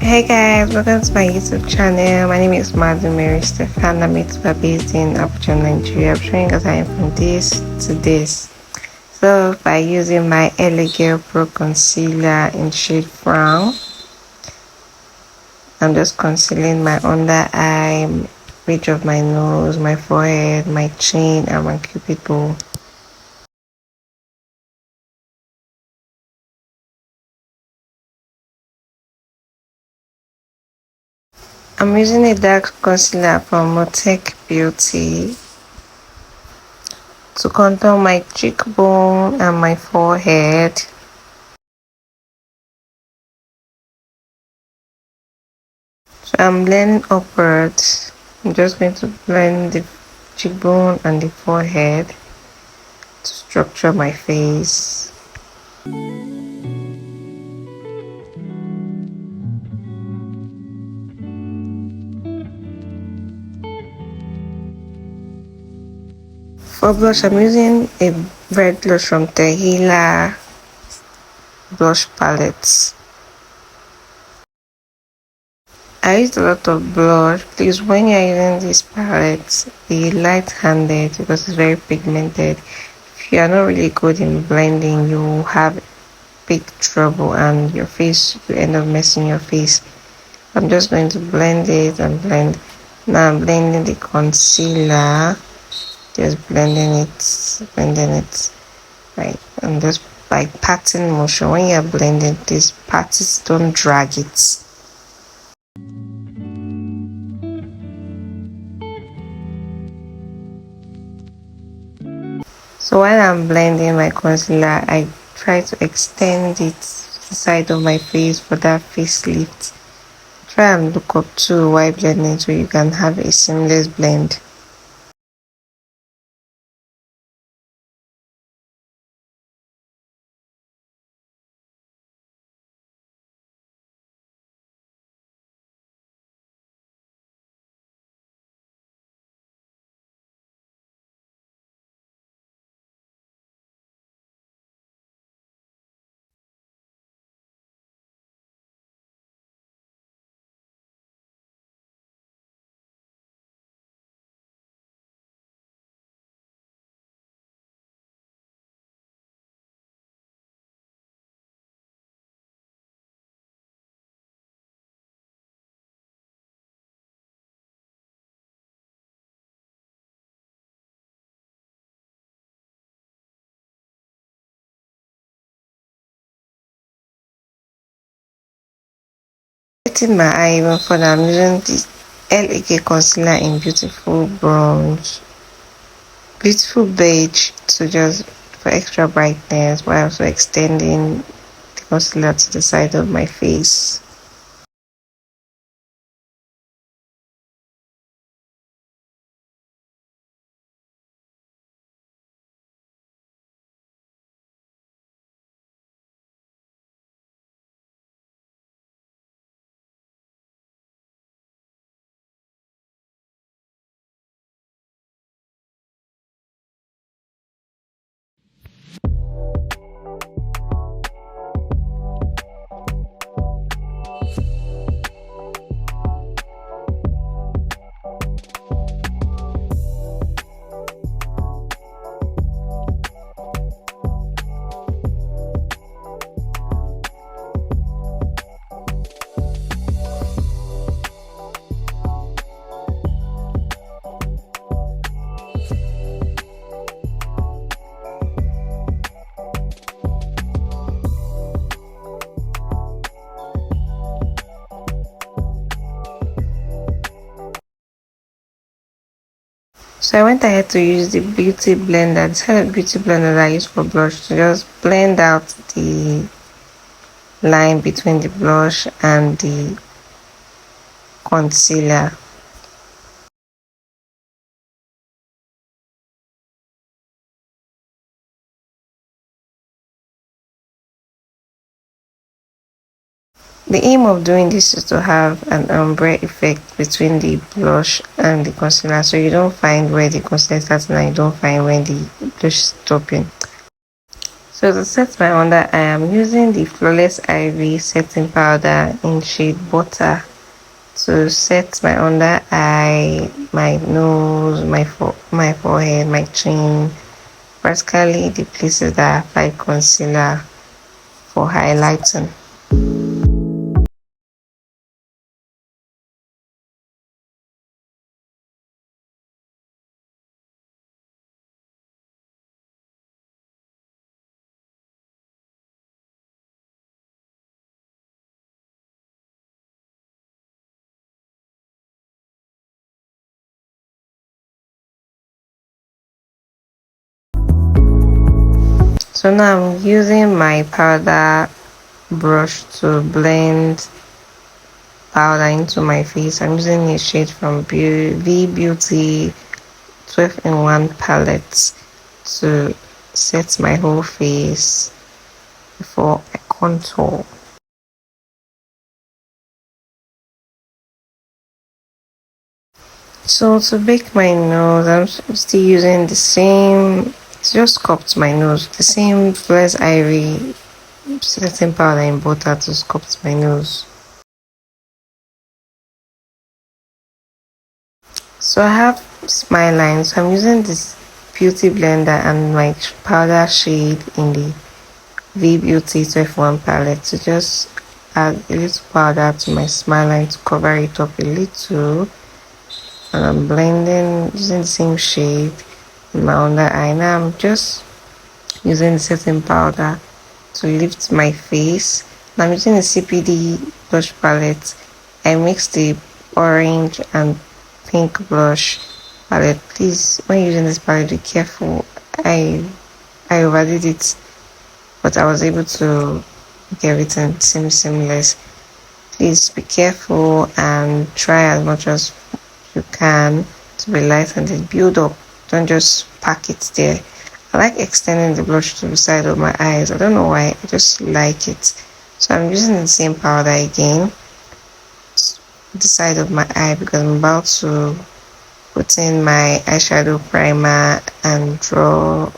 Hey guys, welcome to my YouTube channel. My name is Madam Mary Stefan. I'm based in Abuja, Nigeria. I'm showing as I am from this to this. So by using my LA Girl Pro Concealer in shade brown, I'm just concealing my under eye, ridge of my nose, my forehead, my chin, and my cupid bow. I'm using a dark concealer from Motek Beauty to contour my cheekbone and my forehead. So I'm blending upwards. I'm just going to blend the cheekbone and the forehead to structure my face. For blush, I'm using a red blush from Tehila blush palette. I used a lot of blush. Please, when you're using this palette, be light-handed because it's very pigmented. If you are not really good in blending, you will have big trouble and your face, you end up messing your face. I'm just going to blend it and blend. Now I'm blending the concealer. Just blending it. Right, and just by patting motion. When you're blending this, pat it, don't drag it. So while I'm blending my concealer, I try to extend it to the side of my face for that facelift. Try and look up too while blending so you can have a seamless blend. Setting my eye even further, I'm using this LAK concealer in beautiful bronze, beautiful beige, to just for extra brightness while also extending the concealer to the side of my face. So I went ahead to use the beauty blender, this kind of beauty blender that I use for blush, to just blend out the line between the blush and the concealer. The aim of doing this is to have an ombre effect between the blush and the concealer, so you don't find where the concealer starts and you don't find where the blush is stopping. So to set my under eye, I'm using the Flawless Ivy setting powder in shade Butter to set my under eye, my nose, my forehead, my chin, practically the places that I apply concealer for highlighting. So now I'm using my powder brush to blend powder into my face. I'm using a shade from V Beauty 12 in 1 palette to set my whole face before I contour. So to bake my nose, I'm still using the same, just sculpt my nose, the same Flawless Ivy setting powder in Butter to sculpt my nose. So I have smile lines, so I'm using this beauty blender and my powder shade in the V Beauty 12 palette to just add a little powder to my smile line to cover it up a little, and I'm blending using the same shade in my under eye. Now I'm just using the setting powder to lift my face. Now I'm using a CPD blush palette. I mixed the orange and pink blush palette. Please, when using this palette, be careful. I overdid it, but I was able to make everything seem seamless. Please be careful and try as much as you can to be light and then build up. Don't just pack it there. I like extending the blush to the side of my eyes. I don't know why, I just like it. So I'm using the same powder again, the side of my eye, because I'm about to put in my eyeshadow primer and draw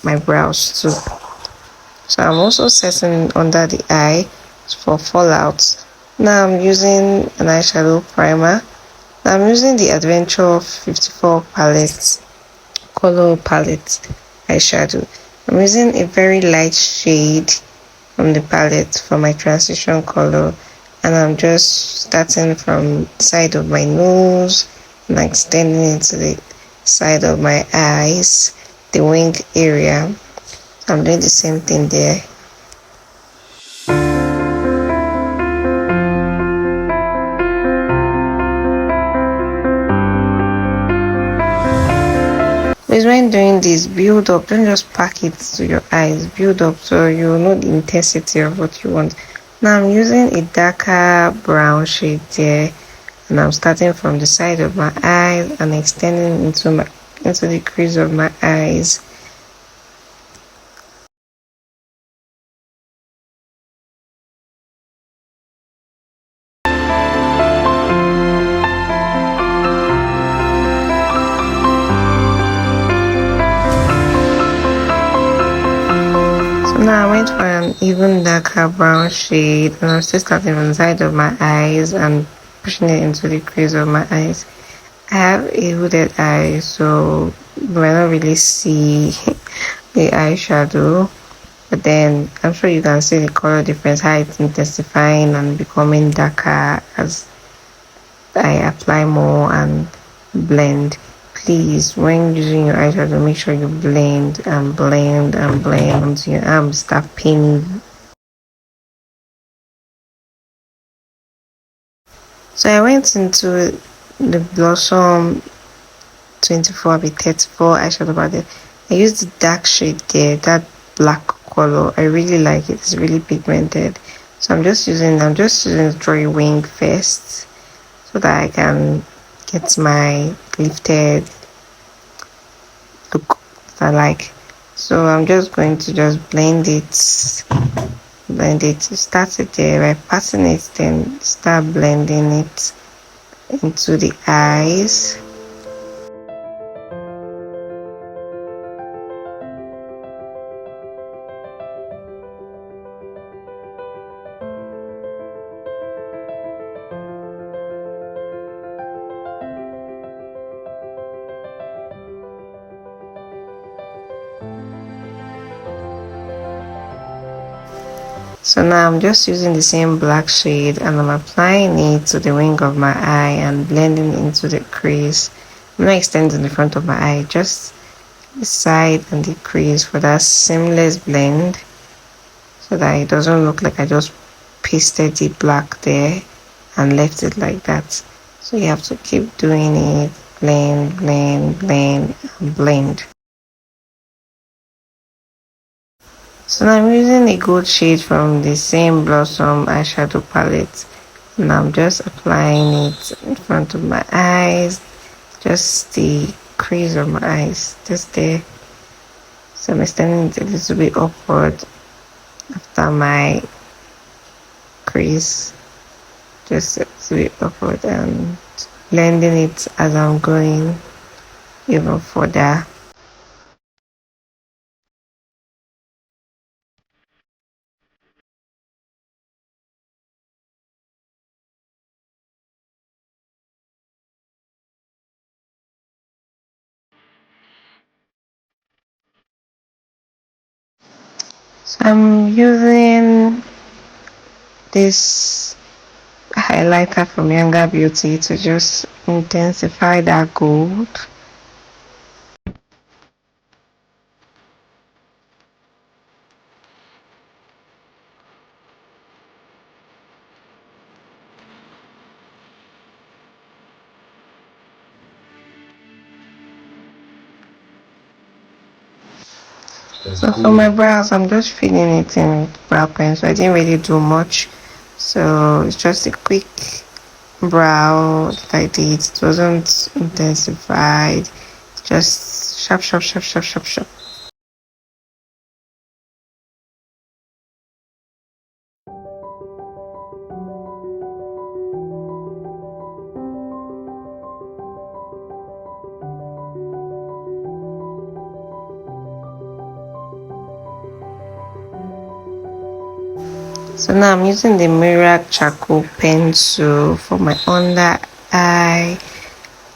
my brows too. So I'm also setting under the eye for fallout. Now I'm using an eyeshadow primer. Now I'm using the Adventure 54 palette, color palette eyeshadow. I'm using a very light shade from the palette for my transition color, and I'm just starting from the side of my nose and extending it to the side of my eyes, the wing area. I'm doing the same thing there. Because when doing this, build up, don't just pack it to your eyes, build up so you know the intensity of what you want. Now I'm using a darker brown shade there, and I'm starting from the side of my eyes and extending into the crease of my eyes. So now I went for an even darker brown shade, and I'm still starting from the side of my eyes and pushing it into the crease of my eyes. I have a hooded eye, so you might not really see the eyeshadow, but then I'm sure you can see the color difference, how it's intensifying and becoming darker as I apply more and blend. Please, when using your eyeshadow, make sure you blend and blend and blend until your arms start paining. So I went into the Blossom 24 by 34 eyeshadow palette. I used the dark shade there, that black color. I really like it. It's really pigmented. So I'm just using the Joy Wing first, so that I can get my lifted look that I like. So I'm just going to just blend it, start it there by passing it, then start blending it into the eyes. So now I'm just using the same black shade and I'm applying it to the wing of my eye and blending into the crease. I'm not extending the front of my eye, just the side and the crease for that seamless blend, so that it doesn't look like I just pasted the black there and left it like that. So you have to keep doing it, blend, blend, blend, and blend. So now I'm using a gold shade from the same Blossom eyeshadow palette, and I'm just applying it in front of my eyes, just the crease of my eyes, just there. So I'm extending it a little bit upward after my crease, just a little bit upward, and blending it as I'm going even further. So I'm using this highlighter from Younger Beauty to just intensify that gold. So for my brows, I'm just filling it in with brow pen, so I didn't really do much. So it's just a quick brow that I did. It wasn't intensified, just sharp, sharp, sharp, sharp, sharp, sharp. So now I'm using the mirror charcoal pencil for my under eye,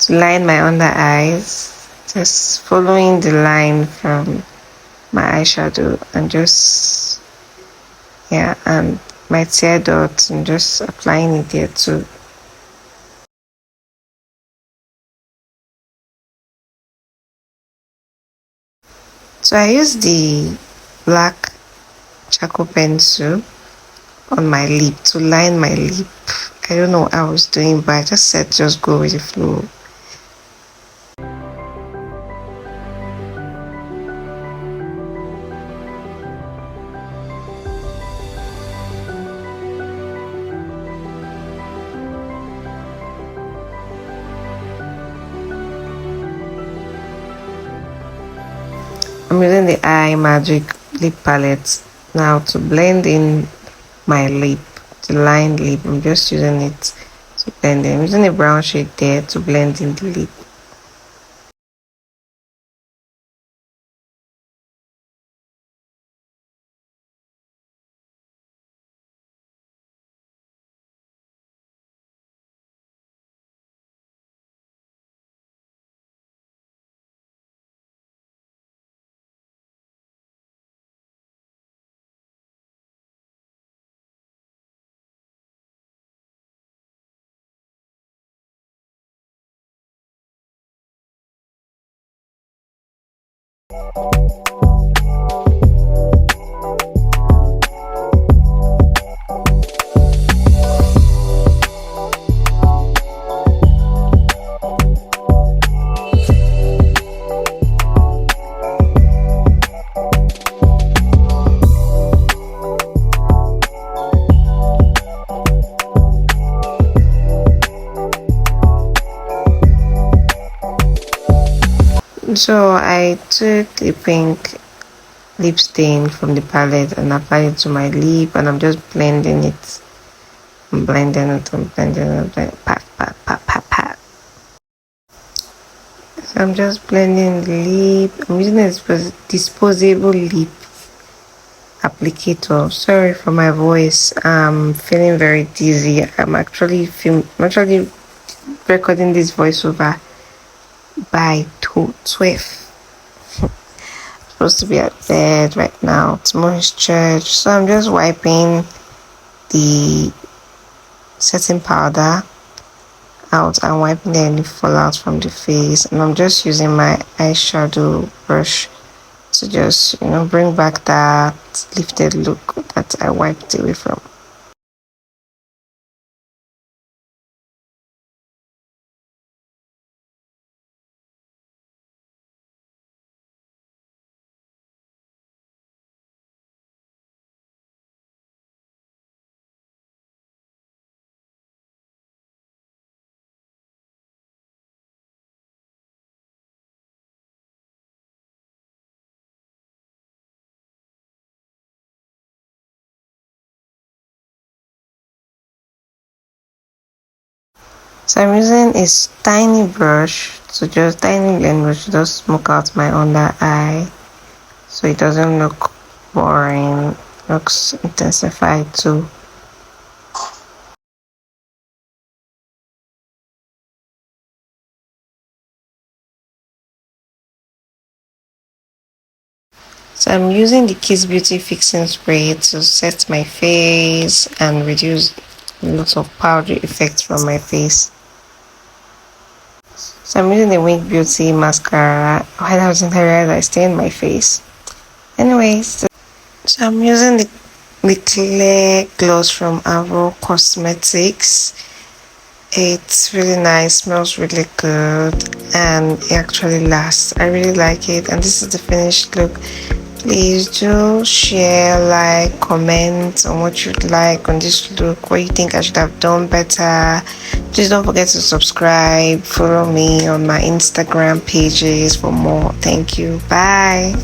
to line my under eyes, just following the line from my eyeshadow, and just, yeah, and my tear dots, and just applying it there too. So I use the black charcoal pencil on my lip to line my lip. I don't know what I was doing, but I just said just go with the flow. I'm using the Eye Magic lip palette now to blend in my lip, the lined lip. I'm just using it to blend in. I'm using a brown shade there to blend in the lip. So I took the pink lip stain from the palette and applied it to my lip, and I'm just blending it. I'm blending it, I'm blending it, I'm blending it, pat, pat, pat, pat, pat. So I'm just blending the lip. I'm using a disposable lip applicator. Sorry for my voice. I'm feeling very dizzy. I'm actually recording this voiceover by 12. supposed to be at bed right now. Tomorrow is church, so I'm just wiping the setting powder out and wiping any fallout from the face, and I'm just using my eyeshadow brush to just bring back that lifted look that I wiped away from. So I'm using a tiny brush to just tiny blend brush to just smoke out my under eye so it doesn't look boring, looks intensified too. So I'm using the Kiss Beauty Fixing Spray to set my face and reduce lots of powdery effects from my face. So I'm using the Wink Beauty mascara. While I was in Thailand, I stained my face. Anyways, so I'm using the clear gloss from Avo Cosmetics. It's really nice, smells really good, and it actually lasts. I really like it, and this is the finished look. Please do share, like, comment on what you'd like on this look, what you think I should have done better. Please don't forget to subscribe, follow me on my Instagram pages for more. Thank you. Bye.